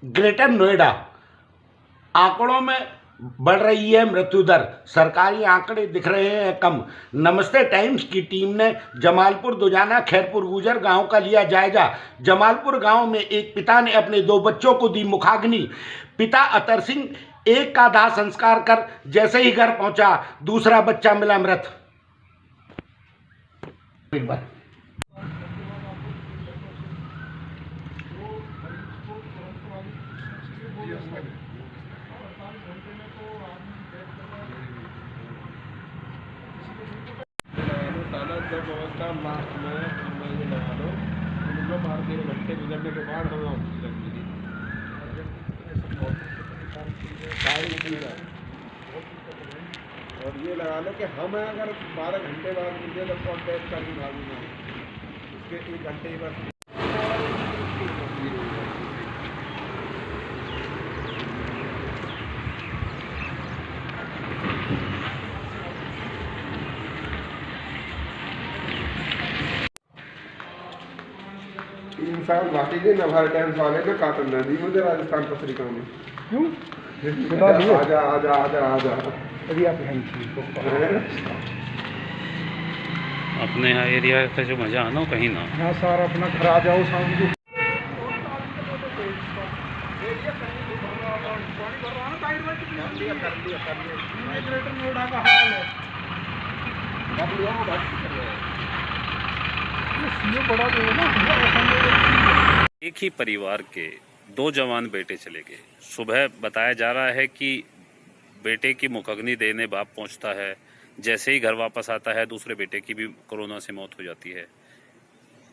Greater Noida आंकड़ों में बढ़ रही है मृत्यु दर, सरकारी आंकड़े दिख रहे हैं कम। नमस्ते टाइम्स की टीम ने जमालपुर दुजाना खैरपुर गुजर गांव का लिया जायजा। जमालपुर गांव में एक पिता ने अपने 2 बच्चों को दी मुखाग्नि। पिता अतर सिंह एक का दाह संस्कार कर जैसे ही घर पहुंचा, दूसरा बच्चा मिला मृत। एक बार जब व्यवस्था में ये लगा लो, उनको मार 3 घंटे गुजरने के बाद हमें ऑक्सीजन मिली। और ये लगा लो कि हमें अगर 12 घंटे बाद मिले तो कॉन्टैक्ट का भी भागी नहीं, उसके 1 घंटे बाद इंसान घाटी के नभार डैम्स वाले ने काटन न दी मुझे राजस्थान पत्रिका में। क्यों? आजा आजा आजा आजा अभी आप अपने यहाँ एरिया का जो मजा आना कहीं ना। हाँ सर, अपना घर आ जाओ शाम को। एक ही परिवार के 2 जवान बेटे चले गए। सुबह बताया जा रहा है कि बेटे की मुखाग्नि देने बाप पहुंचता है, जैसे ही घर वापस आता है दूसरे बेटे की भी कोरोना से मौत हो जाती है।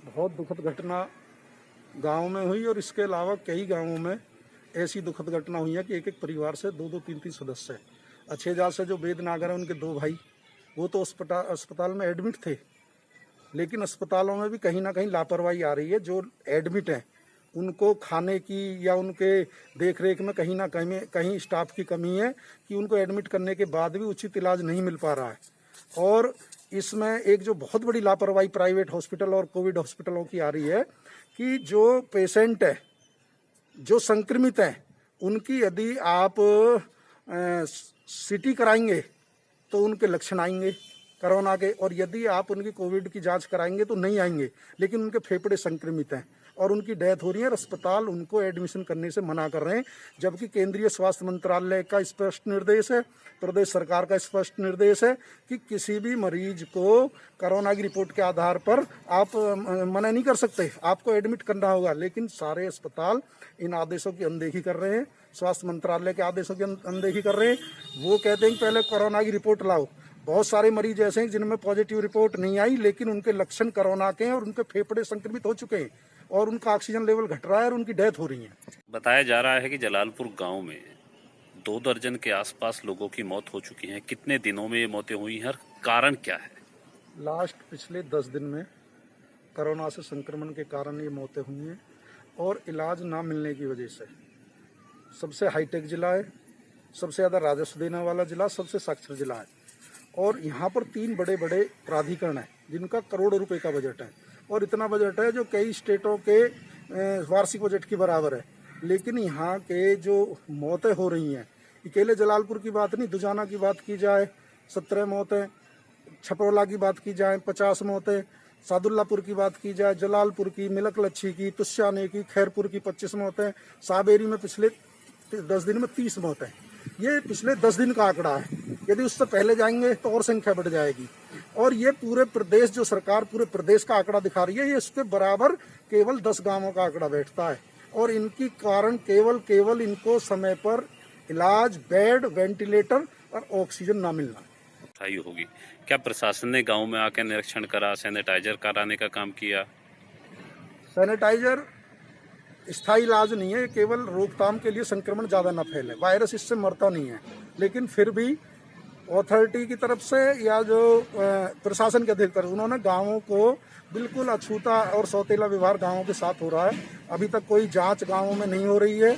बहुत दुखद घटना गांव में हुई और इसके अलावा कई गांवों में ऐसी दुखद घटना हुई है कि एक परिवार से 2-2, 3-3 सदस्य। अच्छेजा से जो वेद नागर है उनके 2 भाई, वो तो अस्पताल में एडमिट थे, लेकिन अस्पतालों में भी कहीं ना कहीं लापरवाही आ रही है। जो एडमिट हैं उनको खाने की या उनके देखरेख में कहीं ना कहीं स्टाफ की कमी है कि उनको एडमिट करने के बाद भी उचित इलाज नहीं मिल पा रहा है। और इसमें एक जो बहुत बड़ी लापरवाही प्राइवेट हॉस्पिटल और कोविड हॉस्पिटलों की आ रही है कि जो पेशेंट है, जो संक्रमित हैं, उनकी यदि आप सीटी कराएंगे तो उनके लक्षण आएंगे कोरोना के, और यदि आप उनकी कोविड की जांच कराएंगे तो नहीं आएंगे, लेकिन उनके फेफड़े संक्रमित हैं और उनकी डेथ हो रही है और अस्पताल उनको एडमिशन करने से मना कर रहे हैं। जबकि केंद्रीय स्वास्थ्य मंत्रालय का स्पष्ट निर्देश है, प्रदेश सरकार का स्पष्ट निर्देश है कि किसी भी मरीज को कोरोना की रिपोर्ट के आधार पर आप मना नहीं कर सकते, आपको एडमिट करना होगा। लेकिन सारे अस्पताल इन आदेशों की अनदेखी कर रहे हैं, स्वास्थ्य मंत्रालय के आदेशों की अनदेखी कर रहे हैं। वो कहते हैं कि पहले कोरोना की रिपोर्ट लाओ। बहुत सारे मरीज ऐसे हैं जिनमें पॉजिटिव रिपोर्ट नहीं आई, लेकिन उनके लक्षण कोरोना के हैं और उनके फेफड़े संक्रमित हो चुके हैं और उनका ऑक्सीजन लेवल घट रहा है और उनकी डेथ हो रही है। बताया जा रहा है कि जलालपुर गांव में 2 दर्जन के आसपास लोगों की मौत हो चुकी है। कितने दिनों में ये मौतें हुई हैं, कारण क्या है? लास्ट पिछले 10 दिन में कोरोना से संक्रमण के कारण ये मौतें हुई हैं और इलाज ना मिलने की वजह से। सबसे हाईटेक जिला है, सबसे ज़्यादा राजस्व देने वाला जिला, सबसे साक्षर जिला है और यहाँ पर 3 बड़े बड़े प्राधिकरण हैं जिनका करोड़ों रुपए का बजट है और इतना बजट है जो कई स्टेटों के वार्षिक बजट के बराबर है। लेकिन यहाँ के जो मौतें हो रही हैं, अकेले जलालपुर की बात नहीं, दुजाना की बात की जाए 17 मौतें, छपरोला की बात की जाए 50 मौतें, सादुल्लापुर की बात की जाए, जलालपुर की, मिलक लच्छी की, तुस्याने की, खैरपुर की 25 मौतें, साबेरी में पिछले 10 दिन में 30 मौतें। ये पिछले 10 दिन का आंकड़ा है। यदि उससे पहले जाएंगे तो और संख्या बढ़ जाएगी। और ये पूरे प्रदेश, जो सरकार पूरे प्रदेश का आंकड़ा दिखा रही है, ये उसके बराबर केवल 10 गांवों का आंकड़ा बैठता है। और इनकी कारण केवल इनको समय पर इलाज, बेड, वेंटिलेटर और ऑक्सीजन ना मिलना होगी। क्या प्रशासन ने गांव में आकर निरीक्षण करा, सैनिटाइजर कराने का काम किया? सैनिटाइजर स्थायी इलाज नहीं है, केवल रोकथाम के लिए, संक्रमण ज़्यादा न फैले, वायरस इससे मरता नहीं है। लेकिन फिर भी अथॉरिटी की तरफ से या जो प्रशासन के अधिकारी, उन्होंने गांवों को बिल्कुल अछूता और सौतेला व्यवहार गांवों के साथ हो रहा है। अभी तक कोई जांच गांवों में नहीं हो रही है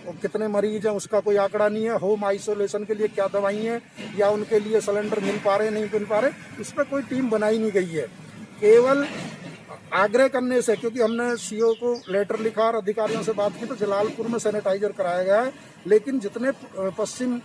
और कितने मरीज हैं उसका कोई आंकड़ा नहीं है। होम आइसोलेशन के लिए क्या दवाई हैं या उनके लिए सिलेंडर मिल पा रहे नहीं मिल पा रहे, इस पर कोई टीम बनाई नहीं गई है। केवल आग्रह करने से, क्योंकि हमने सीओ को लेटर लिखा और अधिकारियों से बात की, तो जलालपुर में सैनिटाइजर कराया गया है, लेकिन जितने पश्चिम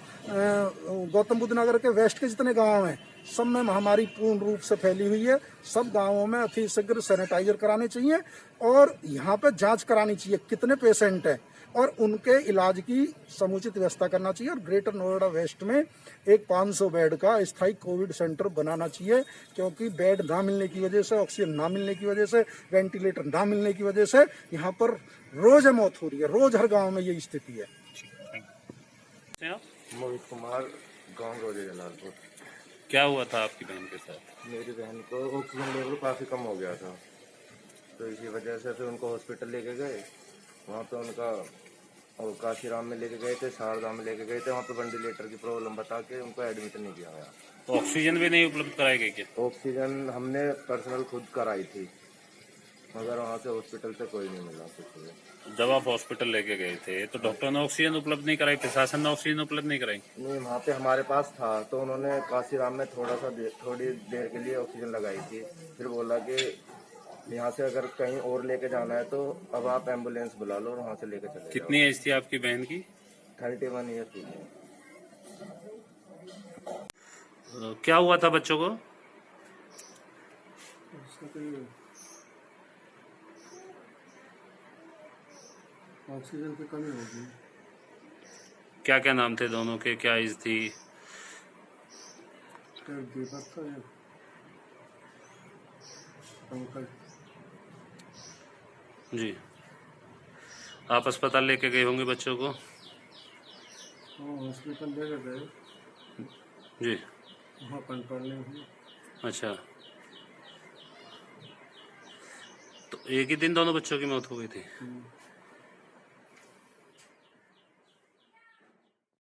गौतम बुद्ध नगर के वेस्ट के जितने गांव हैं, सब में महामारी पूर्ण रूप से फैली हुई है। सब गांवों में अतिशीघ्र सैनिटाइजर कराने चाहिए और यहाँ पे जांच करानी चाहिए कितने पेशेंट हैं और उनके इलाज की समुचित व्यवस्था करना चाहिए। और ग्रेटर नोएडा वेस्ट में एक 500 बेड का स्थायी कोविड सेंटर बनाना चाहिए, क्योंकि बेड ना मिलने की वजह से, ऑक्सीजन ना मिलने की वजह से, वेंटिलेटर ना मिलने की वजह से यहाँ पर रोज मौत हो रही है। रोज हर गाँव में यही स्थिति है। मोहित कुमार, गाँव रोजे जलालपुर। क्या हुआ था आपकी बहन के साथ? मेरी बहन को ऑक्सीजन लेवल काफ़ी कम हो गया था, तो इसी वजह से फिर उनको हॉस्पिटल लेके गए। वहाँ पे उनका और काशीराम में लेके गए थे, शारदा में लेके गए थे। वहाँ पे वेंटिलेटर की प्रॉब्लम बता के उनको एडमिट नहीं किया गया। तो ऑक्सीजन भी नहीं उपलब्ध कराई गई क्या? ऑक्सीजन हमने पर्सनल खुद कराई थी, मगर वहाँ से हॉस्पिटल से कोई नहीं मिला कुछ भी। जब आप हॉस्पिटल लेके गए थे तो डॉक्टर ने ऑक्सीजन उपलब्ध नहीं कराई, प्रशासन ने ऑक्सीजन उपलब्ध नहीं कराई? नहीं, वहाँ पे हमारे पास था तो उन्होंने काशीराम में थोड़ी देर के लिए ऑक्सीजन लगाई थी। फिर बोला कि यहाँ से अगर कहीं और लेके जाना है तो अब आप एम्बुलेंस बुला लो और वहाँ से लेके चले जाओ। कितनी एज थी आपकी बहन की? 31 ईयर थी। क्या हुआ था बच्चों को? ऑक्सीजन की कमी होगी। क्या क्या नाम थे दोनों के, क्या एज थी? दीपक था, पंकज। जी, आप अस्पताल लेके गए होंगे बच्चों को? हॉस्पिटल ले गए जी, वहाँ कंट्रोल नहीं हुई। अच्छा, तो एक ही दिन दोनों बच्चों की मौत हो गई थी?